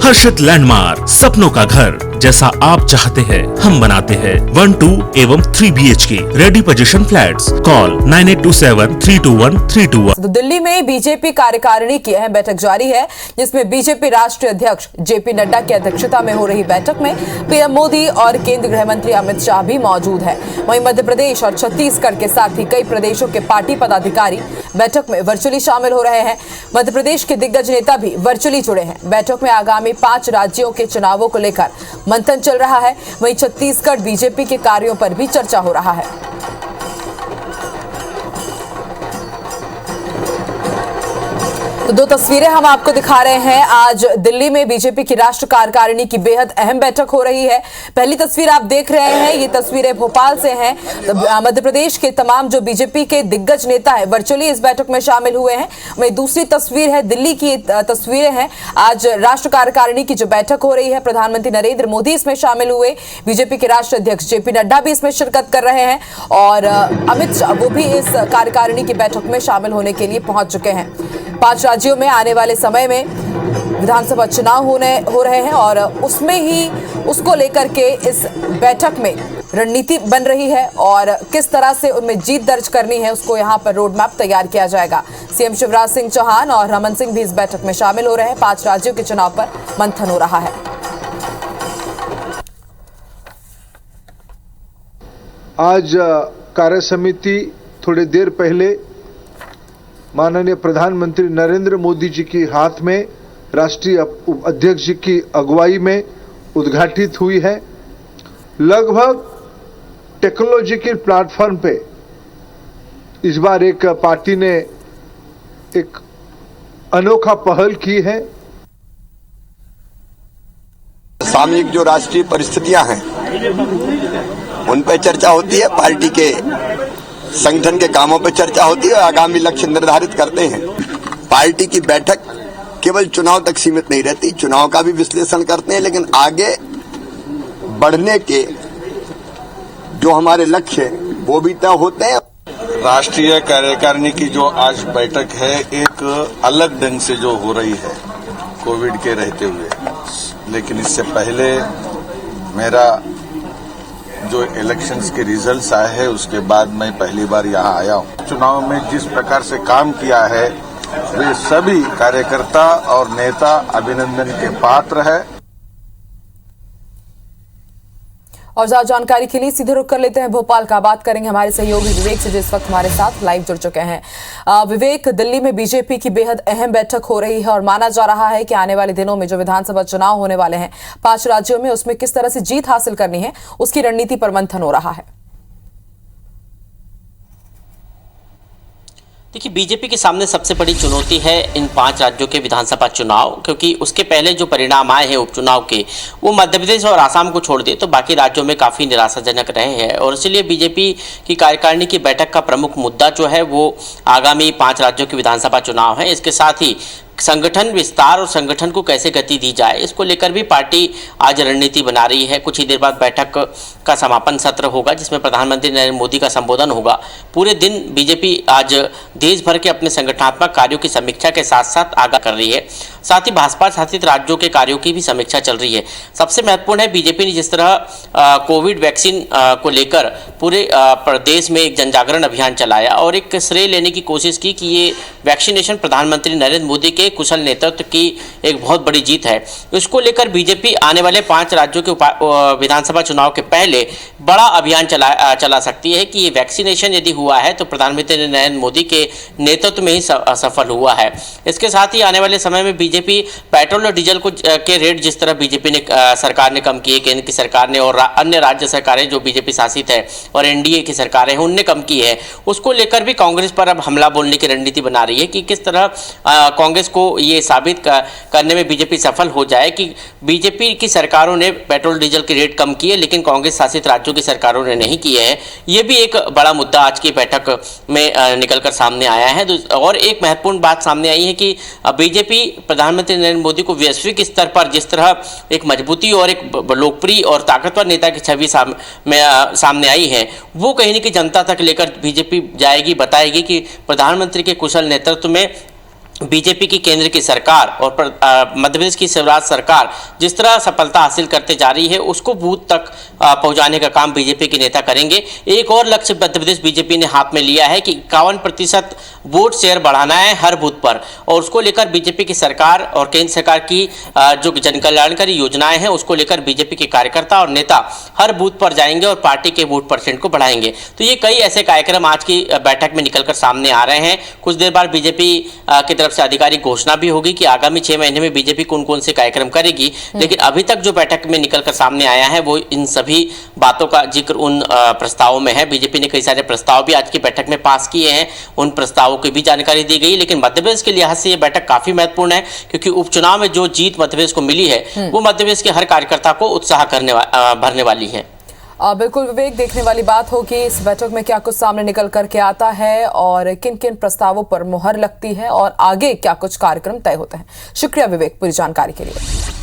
हर्षित landmark, सपनों का घर जैसा आप चाहते हैं हम बनाते हैं। 1, 2 एवं 3 BHK ready position flats. Call 9827321321। तो दिल्ली में बीजेपी कार्यकारिणी की अहम बैठक जारी है, जिसमें बीजेपी राष्ट्रीय अध्यक्ष जेपी नड्डा की अध्यक्षता में हो रही बैठक में पीएम मोदी और केंद्रीय गृह मंत्री अमित शाह भी मौजूद है। वहीं मध्य प्रदेश और छत्तीसगढ़ के साथ ही कई प्रदेशों के पार्टी पदाधिकारी बैठक में वर्चुअली शामिल हो रहे हैं। मध्य प्रदेश के दिग्गज नेता भी वर्चुअली जुड़े हैं। बैठक में आगामी 5 राज्यों के चुनावों को लेकर मंथन चल रहा है। वहीं छत्तीसगढ़ बीजेपी के कार्यों पर भी चर्चा हो रहा है। तो 2 तस्वीरें हम आपको दिखा रहे हैं। आज दिल्ली में बीजेपी की राष्ट्रीय कार्यकारिणी की बेहद अहम बैठक हो रही है। पहली तस्वीर आप देख रहे हैं, ये तस्वीरें भोपाल से हैं। तो मध्य प्रदेश के तमाम जो बीजेपी के दिग्गज नेता है वर्चुअली इस बैठक में शामिल हुए हैं। वहीं दूसरी तस्वीर है दिल्ली की तस्वीरें हैं। आज राष्ट्रीय कार्यकारिणी की जो बैठक हो रही है, प्रधानमंत्री नरेंद्र मोदी इसमें शामिल हुए, बीजेपी के राष्ट्रीय अध्यक्ष जेपी नड्डा भी इसमें शिरकत कर रहे हैं और अमित शाह वो भी इस कार्यकारिणी की बैठक में शामिल होने के लिए पहुंच चुके हैं। 5 राज्यों में आने वाले समय में विधानसभा चुनाव हो रहे हैं और उसमें ही उसको लेकर के इस बैठक में रणनीति बन रही है और किस तरह से उनमें जीत दर्ज करनी है उसको यहां पर रोड मैप तैयार किया जाएगा। सीएम शिवराज सिंह चौहान और रमन सिंह भी इस बैठक में शामिल हो रहे हैं। 5 राज्यों के चुनाव पर मंथन हो रहा है। आज कार्य समिति थोड़ी देर पहले माननीय प्रधानमंत्री नरेंद्र मोदी जी के हाथ में राष्ट्रीय अध्यक्ष जी की अगुवाई में उद्घाटित हुई है। लगभग टेक्नोलॉजी के प्लेटफॉर्म पे इस बार एक पार्टी ने एक अनोखा पहल की है। सामयिक जो राष्ट्रीय परिस्थितियां हैं उन पर चर्चा होती है, पार्टी के संगठन के कामों पर चर्चा होती है और आगामी लक्ष्य निर्धारित करते हैं। पार्टी की बैठक केवल चुनाव तक सीमित नहीं रहती, चुनाव का भी विश्लेषण करते हैं, लेकिन आगे बढ़ने के जो हमारे लक्ष्य वो भी तय होते हैं। राष्ट्रीय कार्यकारिणी की जो आज बैठक है एक अलग ढंग से जो हो रही है कोविड के रहते हुए, लेकिन इससे पहले मेरा जो इलेक्शंस के रिजल्ट्स आए हैं उसके बाद मैं पहली बार यहाँ आया हूँ। चुनाव में जिस प्रकार से काम किया है वे सभी कार्यकर्ता और नेता अभिनंदन के पात्र है। और ज्यादा जानकारी के लिए सीधे रुख कर लेते हैं भोपाल का। बात करेंगे हमारे सहयोगी विवेक से, जिस वक्त हमारे साथ लाइव जुड़ चुके हैं। विवेक, दिल्ली में बीजेपी की बेहद अहम बैठक हो रही है और माना जा रहा है कि आने वाले दिनों में जो विधानसभा चुनाव होने वाले हैं 5 राज्यों में, उसमें किस तरह से जीत हासिल करनी है उसकी रणनीति पर मंथन हो रहा है। देखिए, बीजेपी के सामने सबसे बड़ी चुनौती है इन 5 राज्यों के विधानसभा चुनाव, क्योंकि उसके पहले जो परिणाम आए हैं उपचुनाव के वो मध्य प्रदेश और आसाम को छोड़ दिए तो बाकी राज्यों में काफ़ी निराशाजनक रहे हैं और इसलिए बीजेपी की कार्यकारिणी की बैठक का प्रमुख मुद्दा जो है वो आगामी 5 राज्यों के विधानसभा चुनाव है। इसके साथ ही संगठन विस्तार और संगठन को कैसे गति दी जाए इसको लेकर भी पार्टी आज रणनीति बना रही है। कुछ ही देर बाद बैठक का समापन सत्र होगा जिसमें प्रधानमंत्री नरेंद्र मोदी का संबोधन होगा। पूरे दिन बीजेपी आज देश भर के अपने संगठनात्मक कार्यों की समीक्षा के साथ साथ आगाह कर रही है। साथ ही भाजपा शासित राज्यों के कार्यों की भी समीक्षा चल रही है। सबसे महत्वपूर्ण है बीजेपी ने जिस तरह कोविड वैक्सीन को लेकर पूरे प्रदेश में एक जनजागरण अभियान चलाया और एक श्रेय लेने की कोशिश की कि ये वैक्सीनेशन प्रधानमंत्री नरेंद्र मोदी के कुशल नेतृत्व की एक बहुत बड़ी जीत है। इसको लेकर बीजेपी आने वाले 5 राज्यों के विधानसभा चुनाव के पहले बड़ा अभियान चला सकती है कि ये वैक्सीनेशन यदि हुआ है तो प्रधानमंत्री नरेंद्र मोदी के नेतृत्व में ही सफल हुआ है। इसके साथ ही आने वाले समय में बीजेपी पेट्रोल और डीजल के रेट जिस तरह बीजेपी ने सरकार ने कम किए, केंद्र की सरकार ने और अन्य राज्य सरकारें जो बीजेपी शासित है और एनडीए की सरकारें हैं उनने कम की है, उसको लेकर भी कांग्रेस पर अब हमला बोलने की रणनीति बना रही है कि किस तरह कांग्रेस को ये साबित करने में बीजेपी सफल हो जाए कि बीजेपी की सरकारों ने पेट्रोल डीजल के रेट कम किए लेकिन कांग्रेस शासित राज्यों की सरकारों ने नहीं किए हैं। ये भी एक बड़ा मुद्दा आज की बैठक में निकलकर सामने आया है। और एक महत्वपूर्ण बात सामने आई है कि बीजेपी प्रधानमंत्री नरेंद्र मोदी को वैश्विक स्तर पर जिस तरह एक मजबूती और एक लोकप्रिय और ताकतवर नेता की छवि सामने आई है, वो कहीं न कहीं जनता तक लेकर बीजेपी जाएगी, बताएगी कि प्रधानमंत्री के कुशल नेतृत्व में बीजेपी की केंद्र की सरकार और मध्य प्रदेश की शिवराज सरकार जिस तरह सफलता हासिल करते जा रही है उसको बूथ तक पहुंचाने का काम बीजेपी के नेता करेंगे। एक और लक्ष्य मध्य प्रदेश बीजेपी ने हाथ में लिया है कि 51% वोट शेयर बढ़ाना है हर बूथ पर, और उसको लेकर बीजेपी की सरकार और केंद्र सरकार की जो जन कल्याणकारी योजनाएं हैं उसको लेकर बीजेपी के कार्यकर्ता और नेता हर बूथ पर जाएंगे और पार्टी के वोट परसेंट को बढ़ाएंगे। तो ये कई ऐसे कार्यक्रम आज की बैठक में निकलकर सामने आ रहे हैं। कुछ देर बाद बीजेपी की तरफ से आधिकारिक घोषणा भी होगी कि आगामी 6 महीने में बीजेपी कौन कौन से कार्यक्रम करेगी, लेकिन अभी तक जो बैठक में निकलकर सामने आया है वो इन सभी बातों का जिक्र उन प्रस्तावों में है। बीजेपी ने कई सारे प्रस्ताव भी आज की बैठक में पास किए हैं, उन प्रस्तावों की भी जानकारी दी गई। लेकिन मध्य प्रदेश के लिहाज से ये बैठक काफी महत्वपूर्ण है क्योंकि उपचुनाव में जो जीत मध्य प्रदेश को मिली है वो मध्य प्रदेश के हर कार्यकर्ता को उत्साह भरने वाली है। बिल्कुल विवेक, देखने वाली बात होगी इस बैठक में क्या कुछ सामने निकल करके आता है और किन किन प्रस्तावों पर मुहर लगती है और आगे क्या कुछ कार्यक्रम तय होते हैं। शुक्रिया विवेक पूरी जानकारी के लिए।